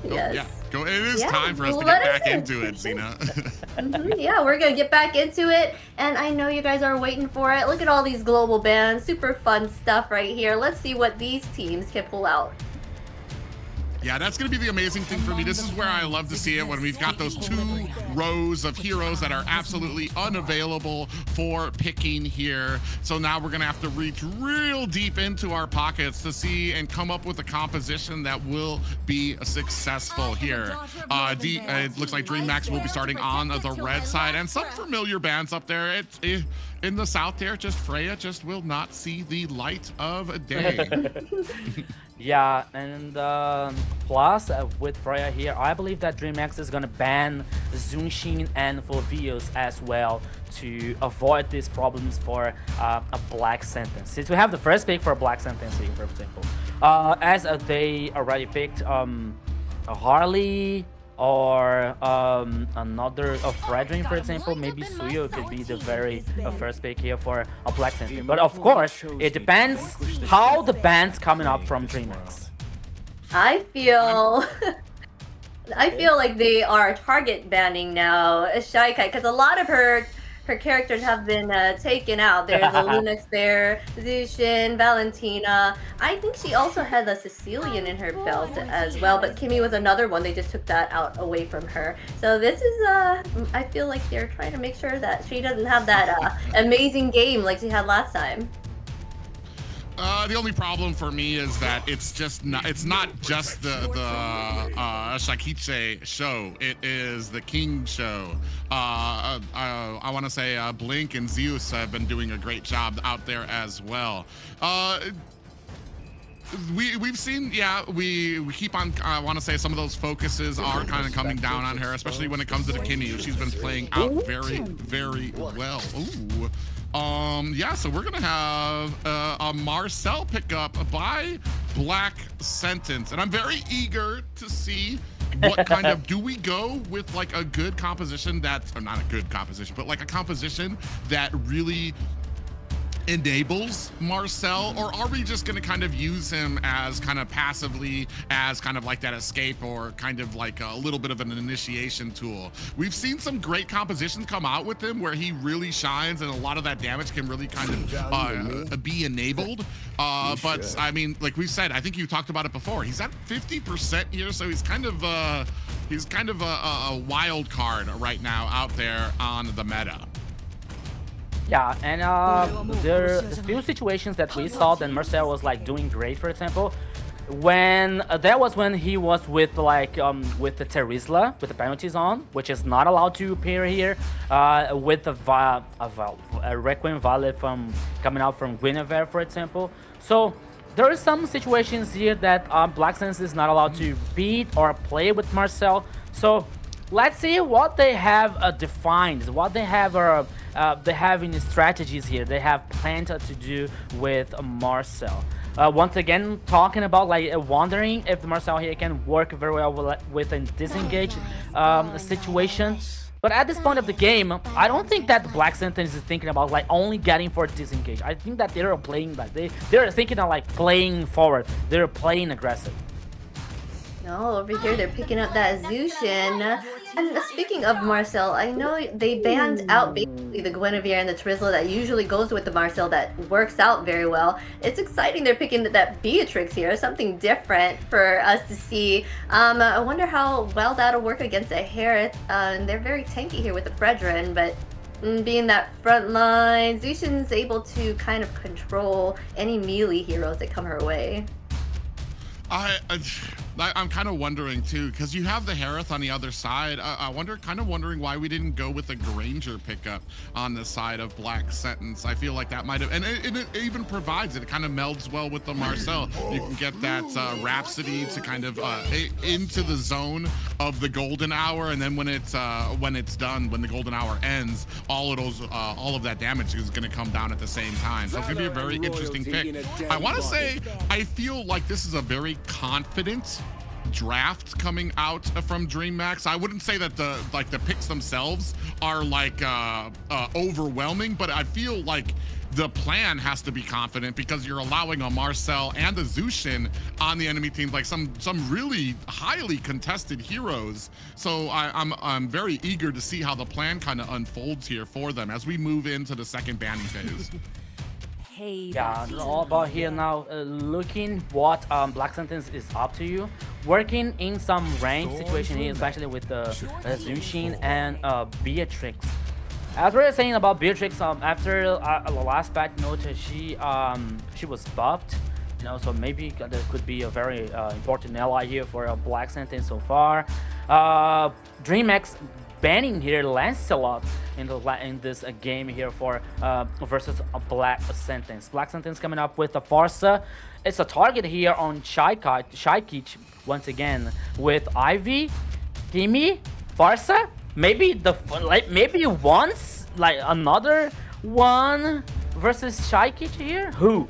Yes. Yeah, go. It is Yeah, time for us to let get us back in. into it, Cena. Yeah, we're gonna get back into it, and I know you guys are waiting for it. Look at all these global bands, super fun stuff right here. Let's see what these teams can pull out. Yeah, that's going to be the amazing thing for me. This is where I love to see it, when we've got those 2 rows of heroes that are absolutely unavailable for picking here. So now we're going to have to reach real deep into our pockets to see and come up with a composition that will be successful here. It looks like DreamMax will be starting on the red side, and some familiar bands up there. In the south there, just Freya just will not see the light of day. Yeah, and plus with Freya here, I believe that DreamMax is gonna ban Zunshin and Fulvius as well to avoid these problems for a black sentence. Since we have the first pick for a black sentence here, for example, as they already picked a Harley or another Fredrin, for example, maybe Suyo could be the very first pick here for a black sentence. But of course, it depends how the band's coming up from DreamMax. I feel like they are target banning now, Shy Kai, because a lot of her characters have been taken out. There's a Lunix there, Zushin, Valentina. I think she also had a Sicilian in her belt as well, but Kimmy was another one. They just took that out away from her. So this is, I feel like they're trying to make sure that she doesn't have that amazing game like she had last time. The only problem for me is that it's not just the Shakiche show. It is the King show. I want to say Blink and Zeus have been doing a great job out there as well. We've seen, yeah, we keep on, I want to say some of those focuses are kind of coming down on her, especially when it comes to the Kimmy, who she's been playing out very, very well. Ooh. Yeah, so we're gonna have a Marcel pickup by Black Sentence, and I'm very eager to see what kind of, do we go with like a good composition that's, or not a good composition, but like a composition that really enables Marcel, or are we just going to kind of use him as kind of passively as kind of like that escape, or kind of like a little bit of an initiation tool? We've seen some great compositions come out with him where he really shines, and a lot of that damage can really kind of be enabled. But I mean, like we said, I think you talked about it before, he's at 50% here, so he's kind of a wild card right now out there on the meta. Yeah, and there are a few situations that we saw that Marcel was like doing great. For example, when that was when he was with like with the Terizla with the penalties on, which is not allowed to appear here, with the Requiem Valet from coming out from Guinevere, for example. So there are some situations here that Black Sense is not allowed to beat or play with Marcel. So let's see what they have defined, what they have they have in strategies here. They have planned to do with Marcel. Once again, talking about like wondering if Marcel here can work very well with a disengaged situation. But at this point of the game, I don't think that the Black Sentence is thinking about like only getting for disengage. I think that they're playing like they're thinking of like playing forward. They're playing aggressive. No, over here they're picking up that Zushin. And speaking of Marcel, I know they banned out basically the Guinevere and the Terizla that usually goes with the Marcel that works out very well. It's exciting they're picking that Beatrix here, something different for us to see. I wonder how well that'll work against a Harith. And they're very tanky here with the Fredrin, but being that front line, Zushin's able to kind of control any melee heroes that come her way. I'm kind of wondering too, because you have the Harith on the other side. Kind of wondering why we didn't go with a Granger pickup on the side of Black Sentence. I feel like that might have, and it even provides it. It kind of melds well with the Marcel. You can get that Rhapsody to kind of into the zone of the Golden Hour, and then when it's done, when the Golden Hour ends, all of that damage is going to come down at the same time. So it's going to be a very interesting pick. I want to say I feel like this is a very confident draft coming out from DreamMax. I wouldn't say that the picks themselves are like overwhelming, but I feel like the plan has to be confident because you're allowing a Marcel and a Zushin on the enemy team, like some really highly contested heroes. So I'm very eager to see how the plan kind of unfolds here for them as we move into the second banning phase. Yeah, all about here now, looking what Black Sentence is up to you. Working in some range situation here, especially with the Zushin and Beatrix. As we were saying about Beatrix, after the last patch note, she was buffed, you know, so maybe there could be a very important ally here for Black Sentence so far. DreamMax banning here Lancelot in this game here for versus a Black Sentence. Black Sentence coming up with a Farsa. It's a target here on Shaikich once again with Ivy, Kimi, Farsa. Maybe maybe once like another one versus Shaikich here. Who?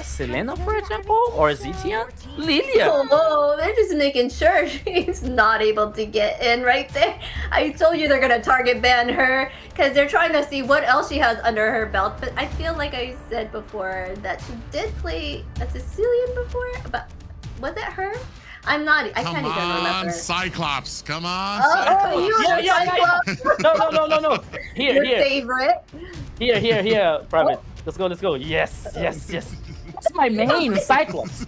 Selena, for example, or Zetian? Lilia. Oh, they're just making sure she's not able to get in right there. I told you they're gonna target ban her because they're trying to see what else she has under her belt. But I feel like I said before that she did play a Sicilian before, but was it her? I can't even remember. Cyclops. Come on, Cyclops. Oh, you Cyclops. No. Here. Favorite. Here, Private. Let's go. Yes. That's my main Cyclops.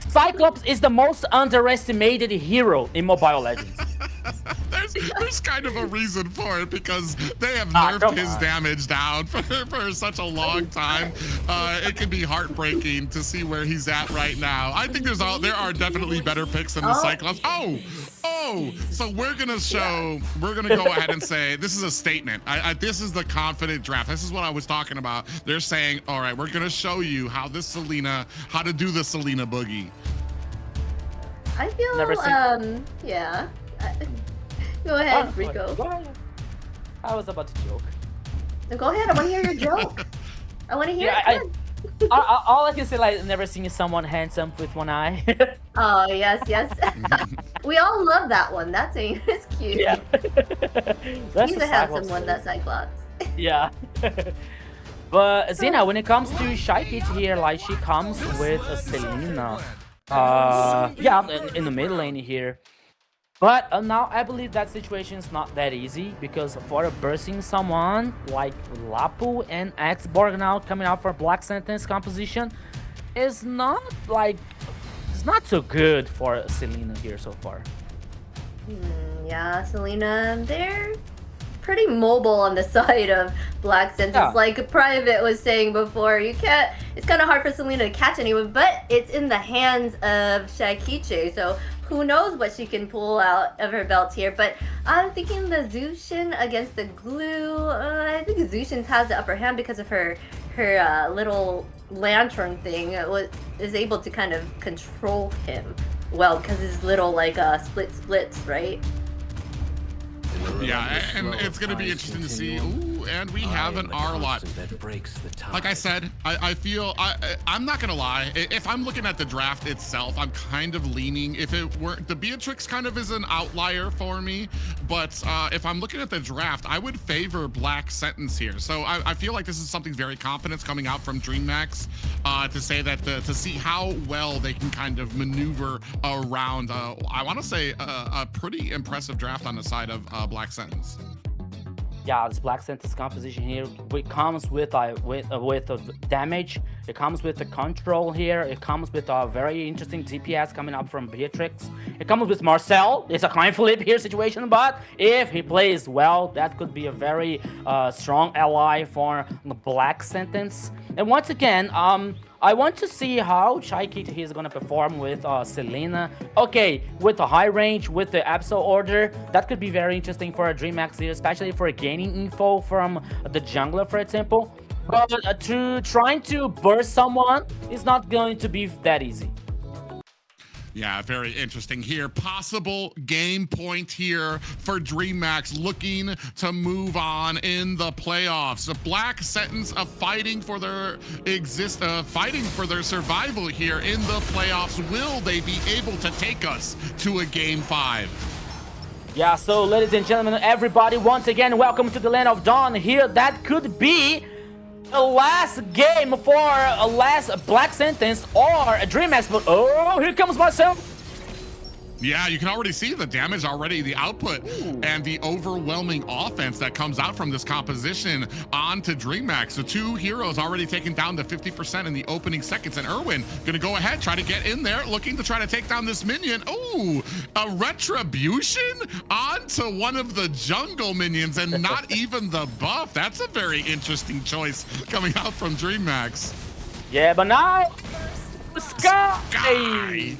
Cyclops is the most underestimated hero in Mobile Legends. There's kind of a reason for it because they have nerfed his damage down for such a long time. It can be heartbreaking to see where he's at right now. I think there are definitely better picks than the Cyclops. So we're gonna go ahead and say this is a statement. This is the confident draft. This is what I was talking about. They're saying, all right, we're gonna show you how to do the Selena boogie. I feel yeah. Go ahead, Rico. Go ahead. I was about to joke. Go ahead, I want to hear your joke. I want to hear it. All I can say, like, never seen someone handsome with one eye. Oh, yes. We all love that one. It's cute. Yeah. He's a handsome one, that Cyclops. Yeah. But Xena, when it comes to Shaikich here, like, she comes with a Selena. In the mid lane here. But now I believe that situation is not that easy because for bursting someone like Lapu and Xborg now coming out for Black Sentence composition is not so good for Selena here so far. Yeah, Selena, they're pretty mobile on the side of Black Sentence. Yeah. Like Private was saying before, it's kind of hard for Selena to catch anyone, but it's in the hands of Shaikichi, so who knows what she can pull out of her belt here. But I'm thinking the Zushin against the Glue, I think Zushin has the upper hand because of her little lantern thing is able to kind of control him well because his little splits, right? Yeah, and it's going to be interesting to see. Ooh, and we have an R-Lot. Like I said, I feel, I'm not going to lie. If I'm looking at the draft itself, I'm kind of leaning. If it were, the Beatrix kind of is an outlier for me. But if I'm looking at the draft, I would favor Black Sentence here. So I feel like this is something very confident coming out from DreamMax to say that, to see how well they can kind of maneuver around, I want to say, a pretty impressive draft on the side of Black Sentence. Yeah, this Black Sentence composition here, it comes with damage, it comes with the control here, it comes with a very interesting DPS coming up from Beatrix, it comes with Marcel. It's a coin flip here situation, but if he plays well, that could be a very strong ally for the Black Sentence. And once again, I want to see how Shaikich is going to perform with Selena. Okay, with the high range, with the Absol order, that could be very interesting for a DreamMax here, especially for gaining info from the jungler, for example. But trying to burst someone is not going to be that easy. Yeah, very interesting here. Possible game point here for DreamMax looking to move on in the playoffs. The Black Sentence fighting for their survival here in the playoffs. Will they be able to take us to a game 5? Yeah, so ladies and gentlemen, everybody, once again, welcome to the Land of Dawn here. That could be a last game for a last Black Sentence or a DreamMax, but oh, here comes Marcel. Yeah, you can already see the damage already, the output, and the overwhelming offense that comes out from this composition onto DreamMax. The two heroes already taken down to 50% in the opening seconds, and Erwin gonna go ahead, try to get in there, looking to try to take down this minion. Ooh, a retribution onto one of the jungle minions, and not even the buff. That's a very interesting choice coming out from DreamMax. Yeah, but now, Sky!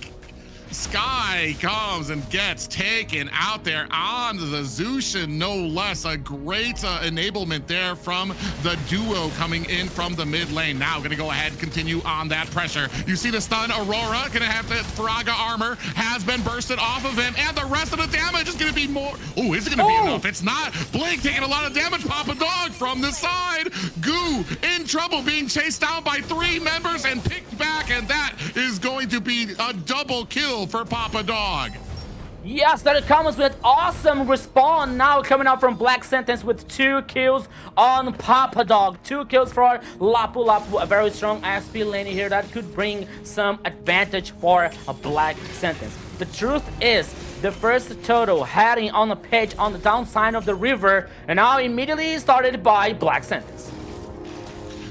Sky comes and gets taken out there on the Zushin, no less. A great enablement there from the duo coming in from the mid lane. Now gonna go ahead and continue on that pressure. You see the stun, Aurora gonna have to, Faraga armor has been bursted off of him, and the rest of the damage is gonna be more. Oh, is it gonna be enough? It's not. Blink taking a lot of damage. Papa Dog from the side. Goo in trouble, being chased down by 3 members and picked back, and that is going to be a double kill for Papa Dog. Yes, that comes with awesome respawn now coming out from Black Sentence with 2 kills on Papa Dog. 2 kills for Lapu Lapu, a very strong SP lane here that could bring some advantage for a Black Sentence. The truth is, the first total heading on the pitch on the downside of the river, and now immediately started by Black Sentence.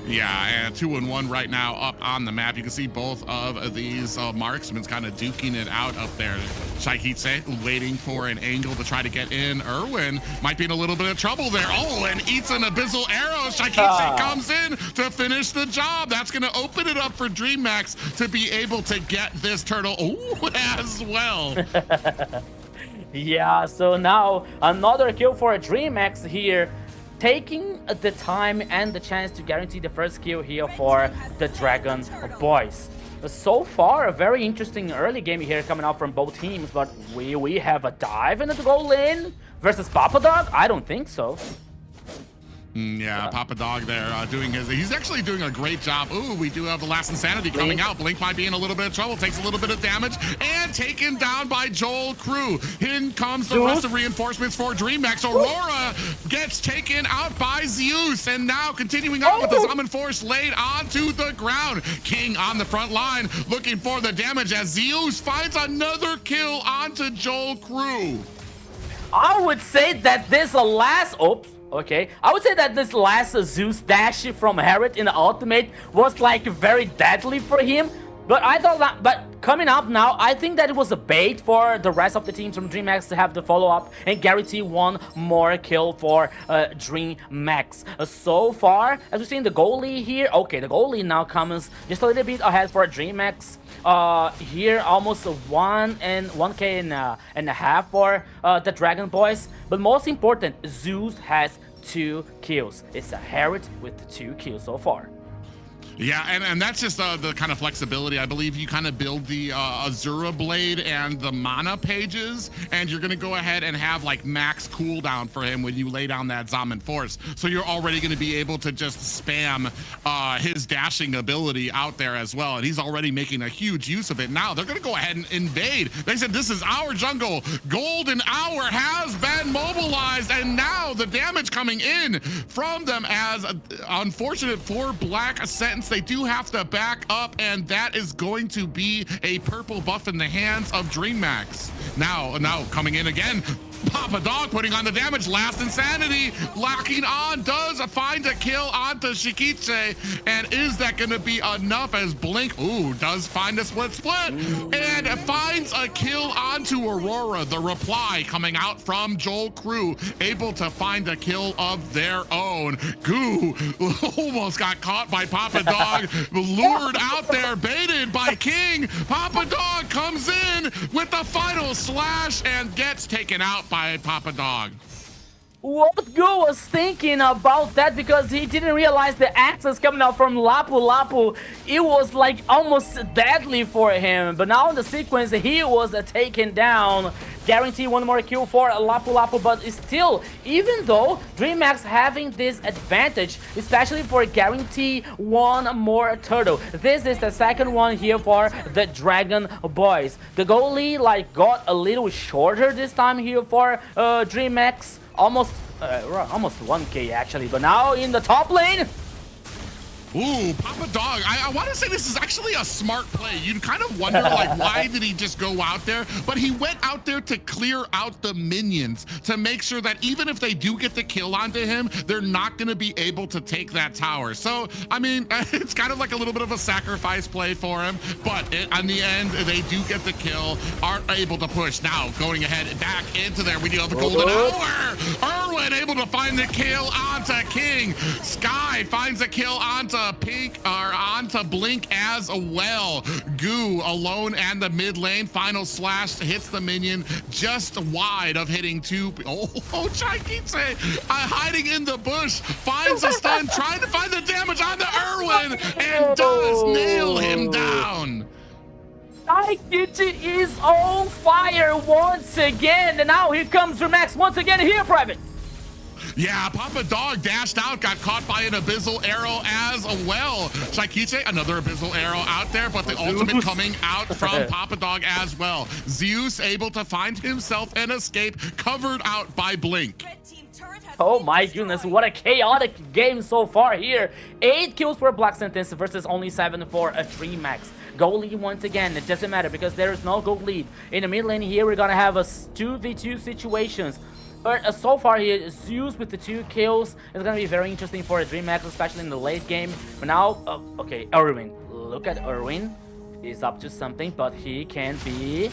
Yeah, and 2-1 right now up on the map. You can see both of these marksmen kind of duking it out up there. Shaikitse waiting for an angle to try to get in. Erwin might be in a little bit of trouble there. Oh, and eats an abyssal arrow. Shaikitse comes in to finish the job. That's going to open it up for DreamMax to be able to get this turtle as well. Yeah, so now another kill for DreamMax here, taking the time and the chance to guarantee the first kill here for the Dragon Boys. So far, a very interesting early game here coming out from both teams, but we have a dive into the goal lane versus Papa Dog? I don't think so. Yeah, Papa Dog there doing he's actually doing a great job. Ooh, we do have the last Insanity coming out. Blink might be in a little bit of trouble, takes a little bit of damage, and taken down by Joel Crew. In comes the rest of reinforcements for DreamMax. Aurora gets taken out by Zeus, and now continuing on with the Summon Force laid onto the ground. King on the front line, looking for the damage as Zeus finds another kill onto Joel Crew. I would say that this last... Okay, I would say that this last Zeus dash from Herod in the ultimate was like very deadly for him. But I thought that, but coming up now, I think that it was a bait for the rest of the teams from DreamMax to have the follow-up and guarantee one more kill for DreamMax. So far, as we see in the goalie here, okay, the goalie now comes just a little bit ahead for DreamMax. Here, almost 1K and a half for the Dragon Boys. But most important, Zeus has 2 kills. It's a Herod with 2 kills so far. Yeah, and that's just the kind of flexibility. I believe you kind of build the Azura Blade and the mana pages, and you're going to go ahead and have like max cooldown for him when you lay down that Zaman Force. So you're already going to be able to just spam his dashing ability out there as well. And he's already making a huge use of it. Now they're going to go ahead and invade. They said, this is our jungle. Golden Hour has been mobilized, and now the damage coming in from them as unfortunate for Black Sentence. They do have to back up, and that is going to be a purple buff in the hands of DreamMax. Now coming in again, Papa Dog putting on the damage. Last Insanity locking on, does find a kill onto Shikiche, and is that going to be enough as Blink does find a split and finds a kill onto Aurora. The reply coming out from Joel Crew, able to find a kill of their own. Goo almost got caught by Papa Dog, lured out there, baited by King. Papa Dog comes in with the final slash and gets taken out by Papa Dog. What Go was thinking about that, because he didn't realize the access coming out from Lapu Lapu. It was like almost deadly for him, but now in the sequence he was taken down. guarantee one more kill for Lapu Lapu, but still, even though DreamMax having this advantage, especially for guarantee one more turtle. This is the second one here for the Dragon Boys. The goal lead like got a little shorter this time here for DreamMax, almost 1k actually, but now in the top lane. Ooh, Papa Dog. I want to say this is actually a smart play. You'd kind of wonder, like, why did he just go out there? But he went out there to clear out the minions to make sure that even if they do get the kill onto him, they're not going to be able to take that tower. So, I mean, it's kind of like a little bit of a sacrifice play for him. But on the end, they do get the kill, aren't able to push. Now, going ahead back into there, we do have the golden hour. Erwin able to find the kill onto King. Sky finds a kill onto Pink, or onto Blink as well. Goo alone and the mid lane. Final slash hits the minion just wide of hitting two. Oh, Chaikitse hiding in the bush, finds a stun, trying to find the damage on the Erwin, and does nail him down. Chaikitse is on fire once again, and now here comes DreamMax once again here, Private. Yeah, Papa Dog dashed out, got caught by an Abyssal Arrow as well. Chaikitse, another Abyssal Arrow out there, but the ultimate coming out from Papa Dog as well. Zeus able to find himself an escape, covered out by Blink. Oh my goodness, what a chaotic game so far here. 8 kills for Black Sentence versus only 7 for a DreamMax. Goal lead once again, it doesn't matter because there is no goal lead. In the mid lane here, we're gonna have a 2v2 situations. But so far here, Zeus with the 2 kills is going to be very interesting for a DreamMax, especially in the late game. But now, okay, Erwin. Look at Erwin. He's up to something, but he can be...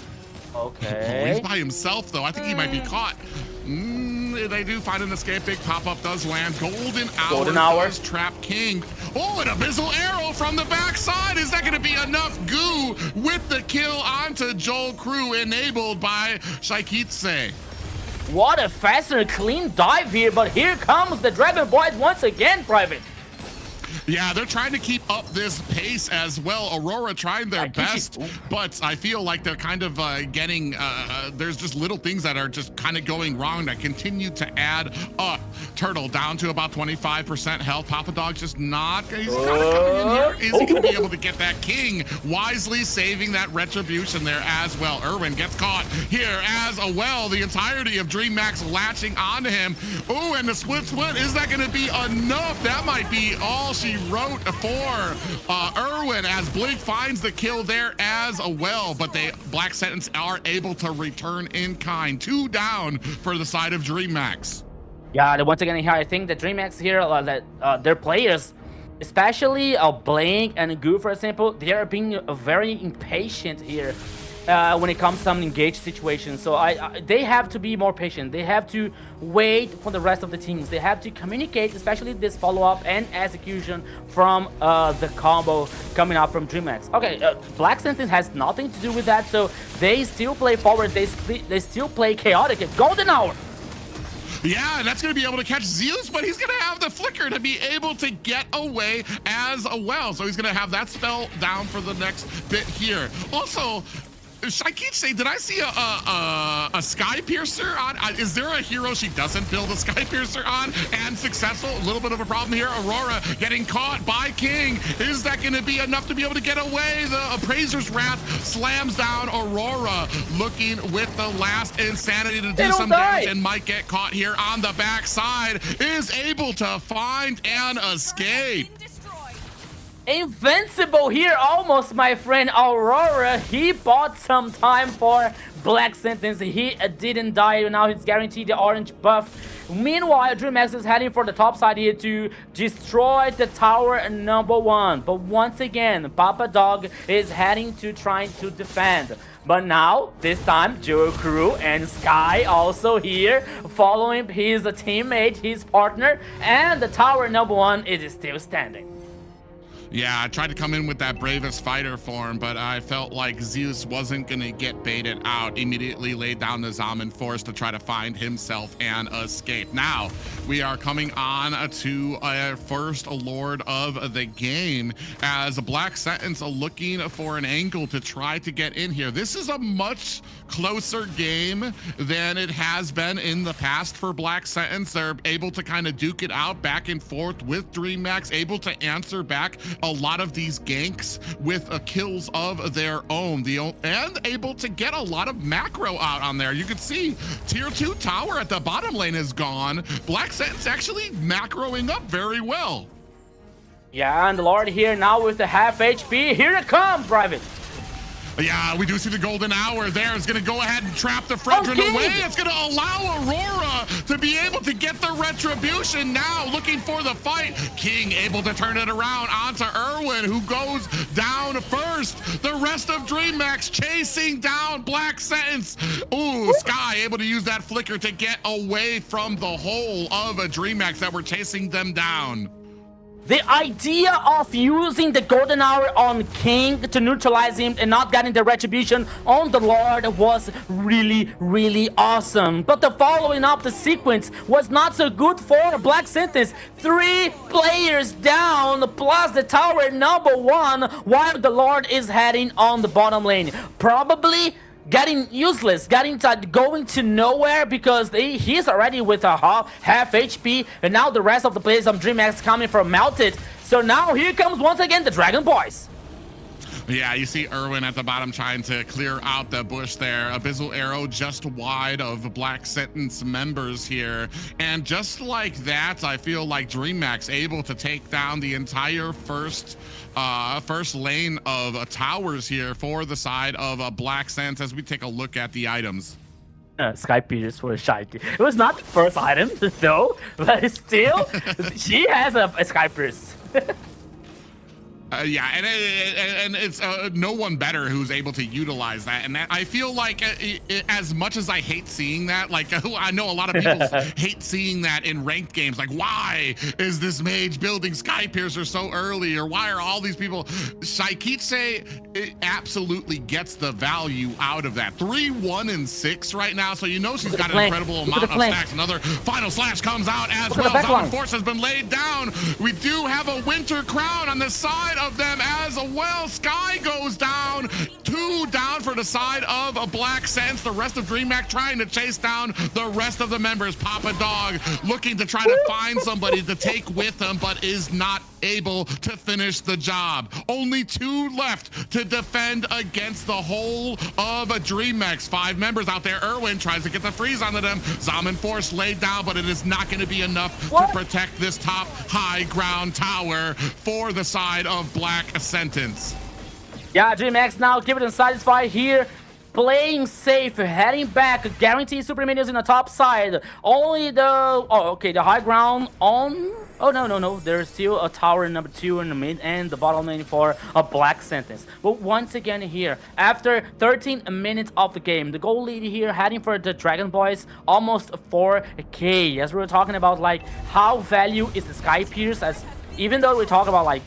Okay. Oh, he's by himself, though. I think he might be caught. They do find an escape. Big pop-up does land. Golden hour does trap King. Oh, an Abyssal Arrow from the backside. Is that going to be enough? Goo with the kill onto Joel Crew, enabled by Chaikitse. What a fast and clean dive here, but here comes the Dragon Boys once again, Private. Yeah, they're trying to keep up this pace as well. Aurora trying their best, but I feel like they're kind of getting, there's just little things that are just kind of going wrong that continue to add up. Turtle down to about 25% health. Papa Dog's just not, he's kind of coming in here. Is he going to be able to get that King? Wisely saving that retribution there as well. Erwin gets caught here as well. The entirety of DreamMax latching onto him. Oh, and the split. Is that going to be enough? That might be all she wrote for Erwin, as Blink finds the kill there as well, but Black Sentence are able to return in kind. 2 down for the side of DreamMax. Yeah, once again here, I think the DreamMax here, their players, especially Blink and Goo, for example, they are being very impatient here. When it comes to some engaged situations, so they have to be more patient. They have to wait for the rest of the teams. They have to communicate, especially this follow-up and execution from the combo coming out from DreamMax. Okay, Black Sentence has nothing to do with that, so they still play forward. They still play chaotic. Golden hour. Yeah, and that's going to be able to catch Zeus, but he's going to have the flicker to be able to get away as well. So he's going to have that spell down for the next bit here. Also, Chaikitse, did I see a Sky Piercer on? Is there a hero she doesn't build a Sky Piercer on and successful? A little bit of a problem here. Aurora getting caught by King. Is that going to be enough to be able to get away? The Appraiser's Wrath slams down Aurora, looking with the last insanity to do some damage and might get caught here on the backside. Is able to find an escape. Invincible here, almost, my friend. Aurora, he bought some time for Black Sentence. He didn't die. Now he's guaranteed the orange buff. Meanwhile, DreamMax is heading for the top side here to destroy the tower #1. But once again, Papa Dog is heading to trying to defend. But now, this time, Joe Crew and Sky also here, following his teammate, his partner, and the tower #1 is still standing. Yeah, I tried to come in with that bravest fighter form, but I felt like Zeus wasn't going to get baited out. Immediately laid down the Zaman Force to try to find himself and escape. Now, we are coming on to our first Lord of the game as Black Sentence looking for an angle to try to get in here. This is a much closer game than it has been in the past for Black Sentence. They're able to kind of duke it out back and forth with DreamMax, able to answer back a lot of these ganks with kills of their own, and able to get a lot of macro out on there. You can see tier 2 tower at the bottom lane is gone. Black Sentence actually macroing up very well. Yeah, and the Lord here now with the half HP. Here it comes, Private. Yeah, we do see the golden hour there. It's going to go ahead and trap the Fredrin away. It's going to allow Aurora to be able to get the retribution now, looking for the fight. King able to turn it around onto Irwin, who goes down first. The rest of DreamMax chasing down Black Sentence. Ooh, Sky able to use that flicker to get away from the whole of DreamMax that were chasing them down. The idea of using the golden hour on King to neutralize him and not getting the retribution on the Lord was really, really awesome. But the following up the sequence was not so good for Black Sentence. 3 players down plus the tower number 1 while the Lord is heading on the bottom lane. Probably getting useless, going to nowhere because he's already with a half HP, and now the rest of the players of DreamMax coming from Melted. So now here comes once again the Dragon Boys. Yeah, you see Irwin at the bottom trying to clear out the bush there. Abyssal Arrow just wide of Black Sentence members here. And just like that, I feel like DreamMax able to take down the entire first lane of towers here for the side of Black Sentence as we take a look at the items. Sky Peters for a Shiny. It was not the first item, though, but still, she has a Sky Peters. Yeah, and it's no one better who's able to utilize that. And that, I feel like as much as I hate seeing that, like I know a lot of people hate seeing that in ranked games. Like, why is this mage building Sky Piercer so early? Or why are all these people? Shaikiche absolutely gets the value out of that. 3, 1, and 6 right now. So you know she's got an incredible amount of stacks. Another final slash comes out as well. Zaman Force has been laid down. We do have a Winter Crown on the side of them as well. Sky goes down. 2 down for the side of a Black Sentence. The rest of DreamMax trying to chase down the rest of the members. Papa Dog looking to try to find somebody to take with him, but is not able to finish the job. Only 2 left to defend against the whole of a DreamMax. 5 members out there. Irwin tries to get the freeze onto them. Zaman Force laid down, but it is not going to be enough to protect this top high ground tower for the side of Black Sentence. Yeah, DreamMax now keep it satisfied here. Playing safe, heading back, guaranteed super minions in the top side. Only the the high ground on. Oh no, there's still a tower number 2 in the mid and the bottom lane for a Black Sentence. But once again here, after 13 minutes of the game, the goal lead here heading for the Dragon Boys, almost 4K. As we were talking about, like how value is the Sky Pierce, as even though we talk about like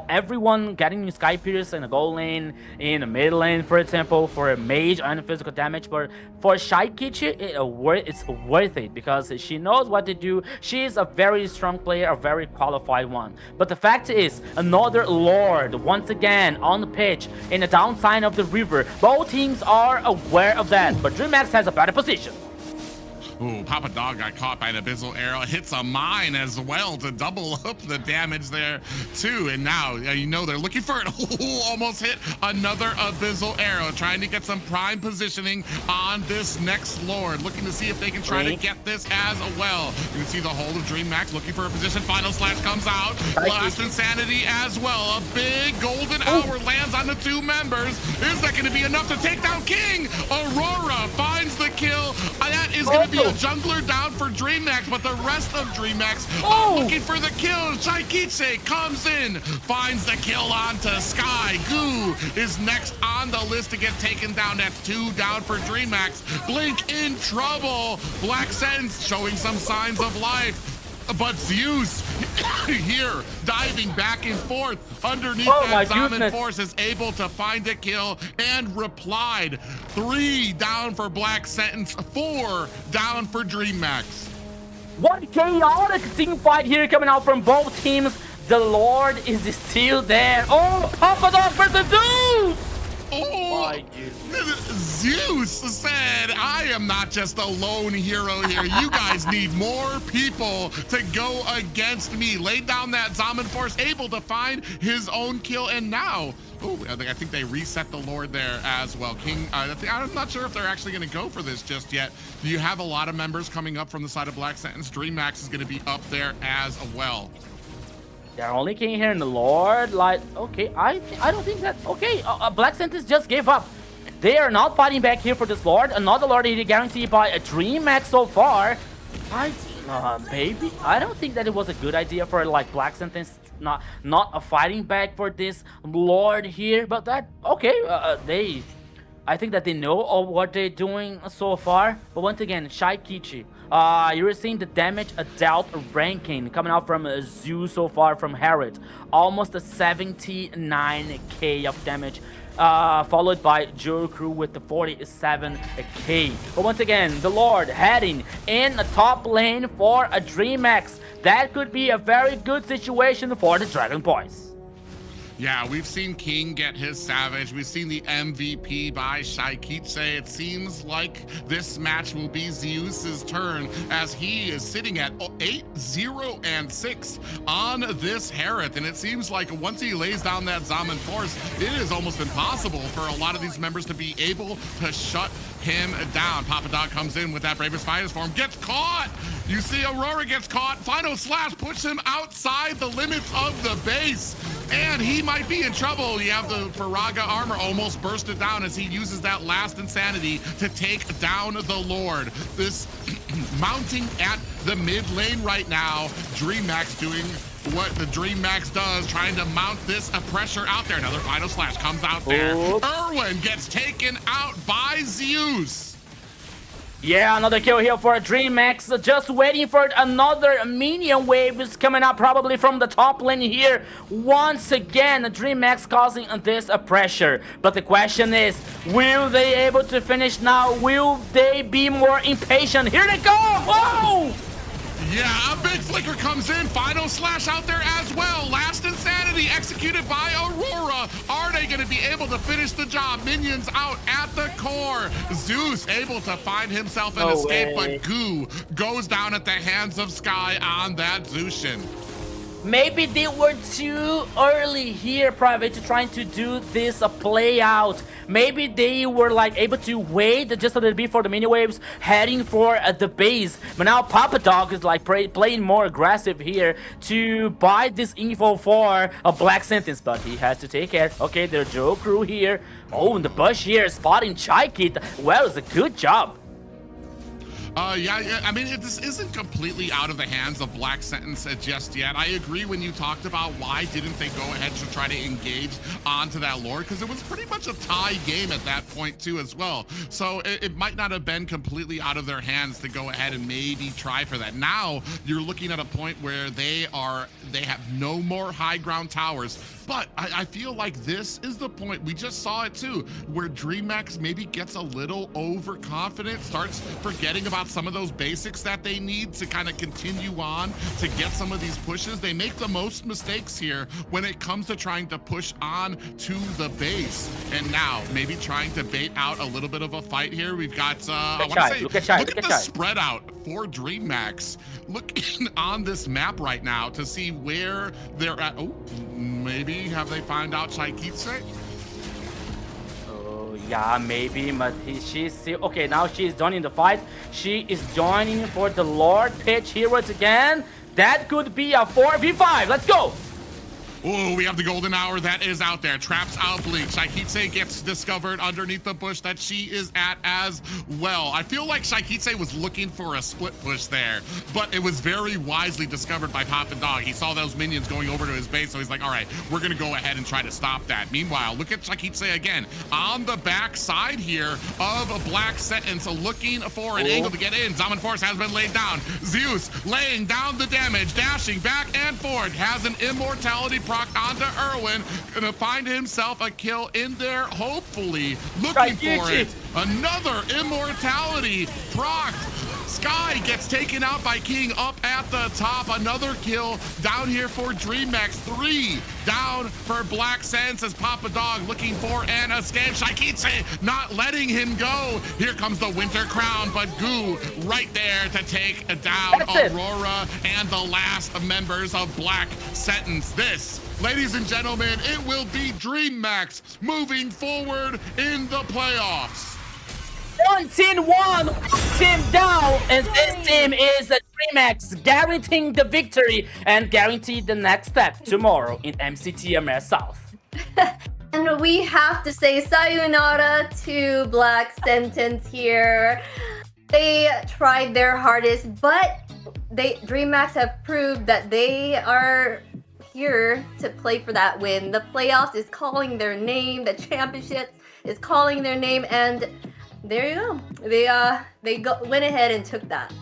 everyone getting Sky Pierce in the gold lane, in the mid lane, for example, for a mage and physical damage, but for Shaikichi, it's worth it because she knows what to do. She is a very strong player, a very qualified one. But the fact is, another Lord once again on the pitch in the downside of the river. Both teams are aware of that, but DreamMax has a better position. Ooh, Papa Dog got caught by an Abyssal Arrow. Hits a mine as well to double up the damage there, too. And now, you know, they're looking for it. Ooh, almost hit another Abyssal Arrow. Trying to get some prime positioning on this next Lord. Looking to see if they can try to get this as well. You can see the whole of DreamMax looking for a position. Final slash comes out. Last Insanity as well. A big golden hour lands on the 2 members. Is that going to be enough to take down King? Aurora finds the kill. That is going to be a jungler down for DreamMax, but the rest of DreamMax are looking for the kill. Shaikiche comes in, finds the kill onto Sky. Goo is next on the list to get taken down. That's 2 down for DreamMax. Blink in trouble. Black Sentence showing some signs of life. but Zeus here diving back and forth underneath my that Zaman goodness. Force is able to find a kill and replied. 3 down for Black Sentence, 4 down for DreamMax. What chaotic team fight here coming out from both teams. The Lord is still there. Oh, Papa Dog versus Zeus! Oh, My goodness. Zeus said, I am not just a lone hero here. You guys need more people to go against me. Laid down that Zaman Force, able to find his own kill, and now, I think they reset the Lord there as well. King, I'm not sure if they're actually going to go for this just yet. You have a lot of members coming up from the side of Black Sentence. DreamMax is going to be up there as well. They're only king here in the Lord. Like, okay, I don't think that. Okay, Black Sentence just gave up. They are not fighting back here for this Lord. Another Lord is guaranteed by a DreamMax so far. Baby, I don't think that it was a good idea for like Black Sentence not a fighting back for this Lord here. But that okay, I think that they know of what they're doing so far. But once again, Shaikichi, you're seeing the damage dealt ranking coming out from Zeus so far from Herod. Almost a 79k of damage. Followed by Joru with the 47k. But once again, the Lord heading in the top lane for a DreamMax. That could be a very good situation for the Dragon Boys. Yeah, we've seen King get his Savage. We've seen the MVP by Shaikiche. It seems like this match will be Zeus's turn as he is sitting at 8-0-6 on this Hereth. And it seems like once he lays down that Zaman Force, it is almost impossible for a lot of these members to be able to shut him down. Papa Dog comes in with that Bravest Finest form, gets caught. You see Aurora gets caught. Final Slash puts him outside the limits of the base, and he might be in trouble. You have the Faraga armor almost bursted down as he uses that last insanity to take down the Lord. This mounting at the mid lane right now. DreamMax doing what the DreamMax does, trying to mount this pressure out there. Another Final Slash comes out there. Erwin gets taken out by Zeus. Yeah, another kill here for DreamMax. Just waiting for another minion wave is coming up probably from the top lane here. Once again, DreamMax causing this pressure. But the question is, will they able to finish now? Will they be more impatient? Here they go! Whoa! Yeah, a big flicker comes in. Final Slash out there as well. Last Insanity executed by Aurora. Are they going to be able to finish the job? Minions out at the core. Zeus able to find himself an escape, but Goo goes down at the hands of Sky on that Zushin. Maybe they were too early here, Private, to trying to do this play out. Maybe they were like able to wait just a little bit for the mini waves heading for the base. But now Papa Dog is like playing more aggressive here to buy this info for a Black Sentence, but he has to take care. Okay, there's Joe Crew here. Oh, and the bush here spotting Chaikit. Well, it's a good job. Yeah, I mean, this isn't completely out of the hands of Black Sentence just yet. I agree when you talked about why didn't they go ahead to try to engage onto that Lord, because it was pretty much a tie game at that point too as well. So it might not have been completely out of their hands to go ahead and maybe try for that. Now you're looking at a point where they have no more high ground towers. But I feel like this is the point, we just saw it too, where DreamMax maybe gets a little overconfident, starts forgetting about some of those basics that they need to kind of continue on to get some of these pushes. They make the most mistakes here when it comes to trying to push on to the base. And now maybe trying to bait out a little bit of a fight here. We've got, look at the spread out for DreamMax. Looking on this map right now to see where they're at. Oh, maybe have they found out Chaikitse? Oh, yeah, maybe, but she's still... Okay, now she's joining the fight. She is joining for the Lord pitch here once again. That could be a 4v5. Let's go! Oh, we have the golden hour that is out there. Traps out Blink. Shaikitse gets discovered underneath the bush that she is at as well. I feel like Shaikitse was looking for a split push there, but it was very wisely discovered by Papa Dog. He saw those minions going over to his base, so he's like, all right, we're going to go ahead and try to stop that. Meanwhile, look at Shaikitse again on the back side here of a Black Sentence, looking for an angle to get in. Zaman Force has been laid down. Zeus laying down the damage, dashing back and forth, has an immortality proc onto Erwin, gonna find himself a kill in there, hopefully looking for it. Another immortality proc. Sky gets taken out by King up at the top. Another kill down here for DreamMax. 3 down for Black Sense as Papa Dog looking for an escape. Shaikitse not letting him go. Here comes the Winter Crown, but Goo right there to take down Aurora and the last members of Black Sentence. This, ladies and gentlemen, it will be DreamMax moving forward in the playoffs. One team won, one team down, and this team is the DreamMax, guaranteeing the victory and guarantee the next step tomorrow in MCT AMER South. And we have to say sayonara to Black Sentence here. They tried their hardest, but DreamMax have proved that they are here to play for that win. The playoffs is calling their name, the championship is calling their name, and there you go. They went ahead and took that.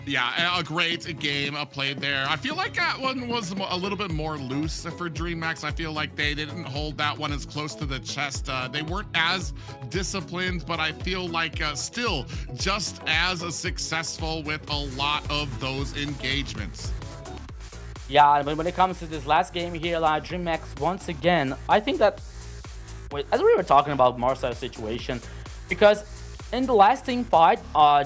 Yeah, a great game played there. I feel like that one was a little bit more loose for DreamMax. I feel like they didn't hold that one as close to the chest. They weren't as disciplined, but I feel like still just as successful with a lot of those engagements. Yeah, but when it comes to this last game here, DreamMax once again, I think that, as we were talking about Marcel's situation, because in the last team fight,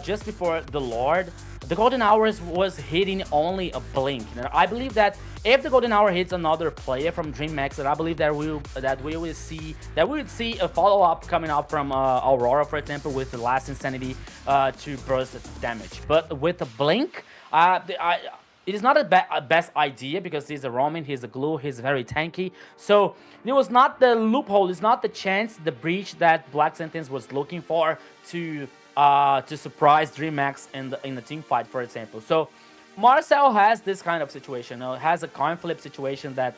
just before the Lord, the Golden Hours was hitting only a blink. And I believe that if the Golden Hour hits another player from DreamMax, that I believe that we would see a follow-up coming up from Aurora, for example, with the last Insanity to burst damage. But with the blink, it is not a best idea because he's a Roman, he's a glue, he's very tanky. So it was not the loophole, it's not the chance, the breach that Black Sentence was looking for to surprise DreamMax in the team fight, for example. So Marcel has this kind of situation, has a coin flip situation that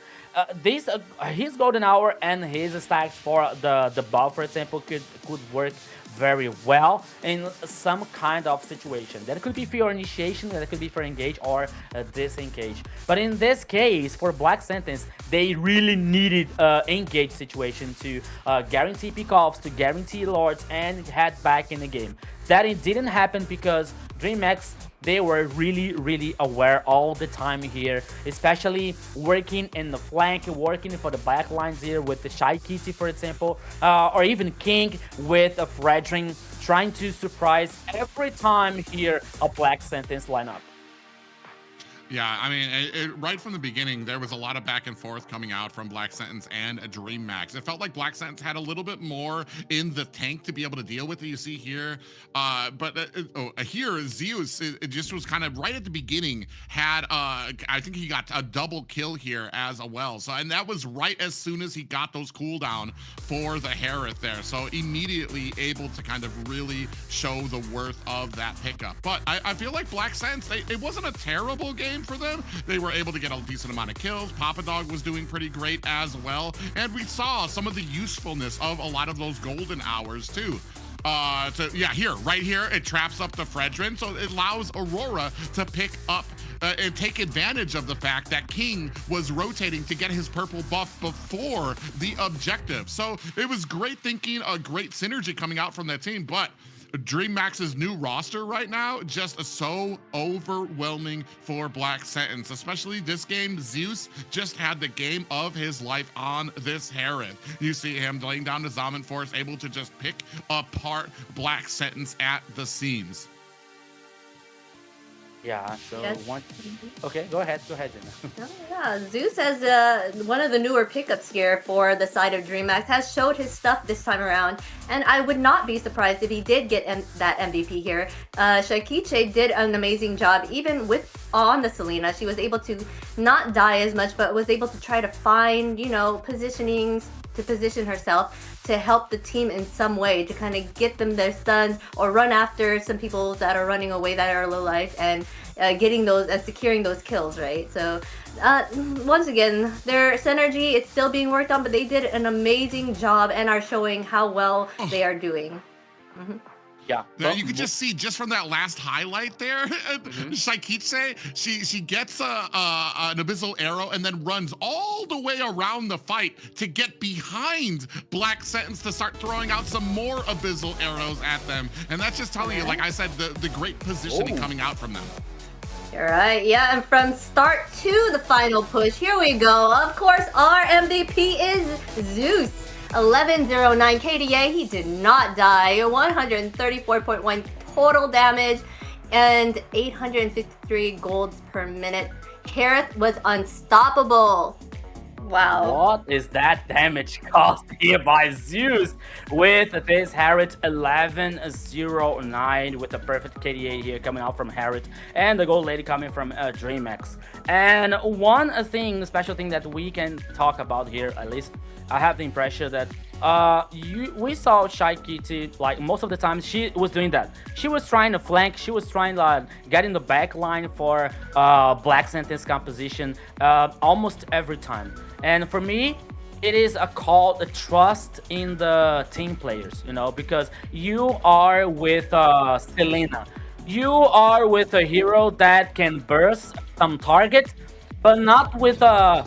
his Golden Hour and his stacks for the buff, for example, could work very well in some kind of situation. That could be for your initiation, that could be for engage or disengage. But in this case, for Black Sentence, they really needed engage situation to guarantee pickoffs, to guarantee lords, and head back in the game. That it didn't happen because DreamMax, they were really aware all the time here, especially working in the flank, working for the back lines here with the Shaikitse, for example, or even King with a Fredrin, trying to surprise every time here a Black Sentence lineup. Yeah, I mean, right from the beginning, there was a lot of back and forth coming out from Black Sentence and DreamMax. It felt like Black Sentence had a little bit more in the tank to be able to deal with it. You see here, here Zeus, it just was kind of right at the beginning, had, I think he got a double kill here as well. So, and that was right as soon as he got those cooldown for the Harith there. So immediately able to kind of really show the worth of that pickup. But I feel like Black Sentence, it wasn't a terrible game for them. They were able to get a decent amount of kills. Papa Dog was doing pretty great as well. And we saw some of the usefulness of a lot of those golden hours too. Right here, it traps up the Fredrin, so it allows Aurora to pick up and take advantage of the fact that King was rotating to get his purple buff before the objective. So it was great thinking, a great synergy coming out from that team, but DreamMax's new roster right now just so overwhelming for Black Sentence, especially this game. Zeus just had the game of his life on this Heron. You see him laying down the Zaman Force, able to just pick apart Black Sentence at the seams. Yeah. So Yes. one. Okay, go ahead. Go ahead, Jenna. Oh, yeah, Zeus as one of the newer pickups here for the side of DreamMax has showed his stuff this time around, and I would not be surprised if he did get that MVP here. Shakiche did an amazing job, even with on the Selena. She was able to not die as much, but was able to try to find, positionings to position herself to help the team in some way to kind of get them their stuns or run after some people that are running away that are low life and getting those and securing those kills, right? So once again, their synergy, it's still being worked on, but they did an amazing job and are showing how well they are doing. Yeah. Now you can just see just from that last highlight there, Shaikiche, she gets an abyssal arrow and then runs all the way around the fight to get behind Black Sentence to start throwing out some more abyssal arrows at them. And that's just telling you, like I said, the great positioning coming out from them. All right, yeah, and from start to the final push, here we go. Of course, our MVP is Zeus. 1109 KDA, he did not die. 134.1 total damage and 853 golds per minute. Harith was unstoppable. Wow. What is that damage caused here by Zeus with this Harriet 1109 with a perfect KDA here coming out from Harriet and the gold lady coming from DreamMax. And one special thing that we can talk about here, at least I have the impression that we saw Shaikiti, like most of the time she was doing that. She was trying to flank, she was trying to get in the back line for Black Sentence composition almost every time. And for me, it is a call to trust in the team players, because you are with Selena. You are with a hero that can burst some target, but not with a